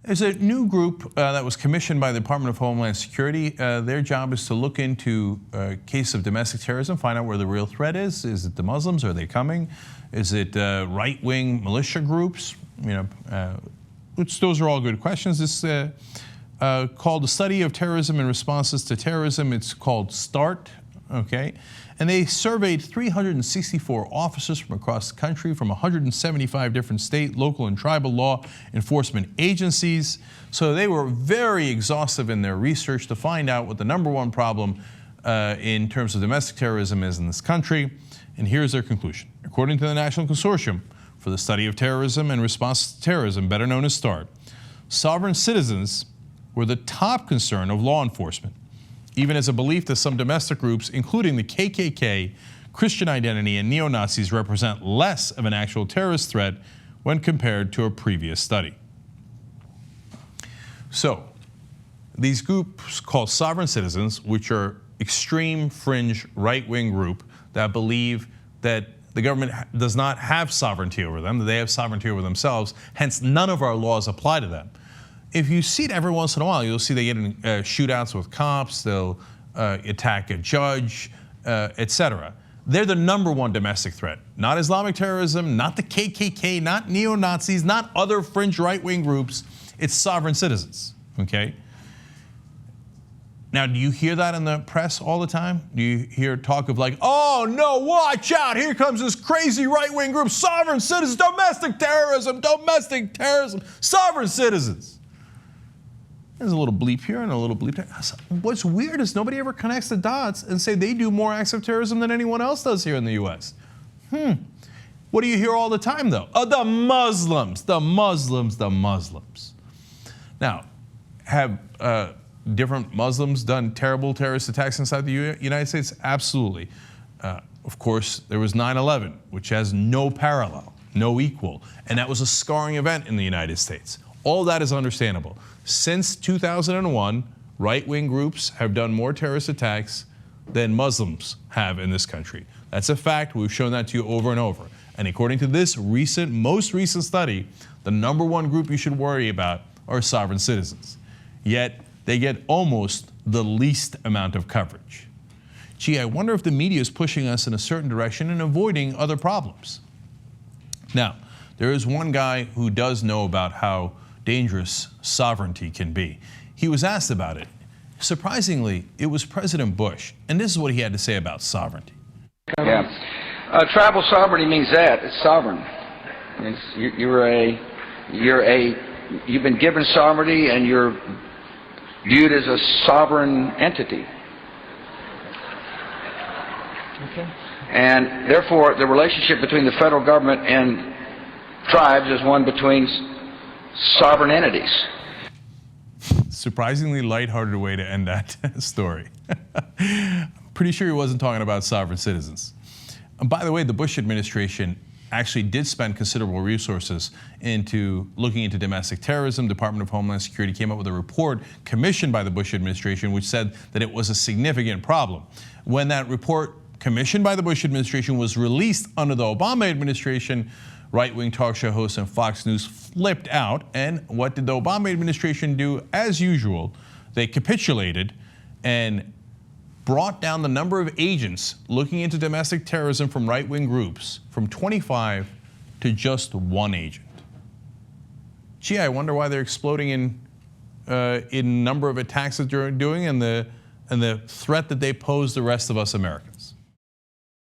There's a new group that was commissioned by the Department of Homeland Security. Their job is to look into a case of domestic terrorism, find out where the real threat is. Is it the Muslims? Are they coming? Is it right-wing militia groups? Those are all good questions. This called the Study of Terrorism and Responses to Terrorism. It's called START. Okay, and they surveyed 364 officers from across the country from 175 different state, local, and tribal law enforcement agencies. So they were very exhaustive in their research to find out what the #1 problem in terms of domestic terrorism is in this country. And here's their conclusion. According to the National Consortium for the Study of Terrorism and Response to Terrorism, better known as START, sovereign citizens were the top concern of law enforcement, even as a belief that some domestic groups, including the KKK, Christian Identity, and neo-Nazis, represent less of an actual terrorist threat when compared to a previous study. So, these groups called sovereign citizens, which are extreme fringe right-wing group that believe that the government does not have sovereignty over them, that they have sovereignty over themselves, hence none of our laws apply to them. If you see it every once in a while, you'll see they get in shootouts with cops, they'll attack a judge, etc. They're the #1 domestic threat. Not Islamic terrorism, not the KKK, not neo-Nazis, not other fringe right-wing groups. It's sovereign citizens, okay? Now, do you hear that in the press all the time? Do you hear talk of like, oh no, watch out, here comes this crazy right-wing group, sovereign citizens, domestic terrorism, sovereign citizens. There's a little bleep here and a little bleep there. What's weird is nobody ever connects the dots and say they do more acts of terrorism than anyone else does here in the US. What do you hear all the time though? Oh, the Muslims, the Muslims, the Muslims. Now, have different Muslims done terrible terrorist attacks inside the United States? Absolutely. Of course, there was 9/11, which has no parallel, no equal, and that was a scarring event in the United States. All that is understandable. Since 2001, right-wing groups have done more terrorist attacks than Muslims have in this country. That's a fact. We've shown that to you over and over. And according to this most recent study, the #1 group you should worry about are sovereign citizens. Yet they get almost the least amount of coverage. Gee, I wonder if the media is pushing us in a certain direction and avoiding other problems. Now, there is one guy who does know about how dangerous sovereignty can be. He was asked about it. Surprisingly, it was President Bush, and this is what he had to say about sovereignty. Yeah, tribal sovereignty means that it's sovereign. You've been given sovereignty, and you're viewed as a sovereign entity. Okay. And therefore, the relationship between the federal government and tribes is one between sovereign entities. Surprisingly lighthearted way to end that story. I'm pretty sure he wasn't talking about sovereign citizens. And by the way, the Bush administration actually did spend considerable resources into looking into domestic terrorism. Department of Homeland Security came up with a report commissioned by the Bush administration which said that it was a significant problem. When that report commissioned by the Bush administration was released under the Obama administration, right-wing talk show hosts and Fox News flipped out. And what did the Obama administration do? As usual, they capitulated and brought down the number of agents looking into domestic terrorism from right-wing groups from 25 to just 1 agent. Gee, I wonder why they're exploding in number of attacks that they're doing and the threat that they pose the rest of us Americans.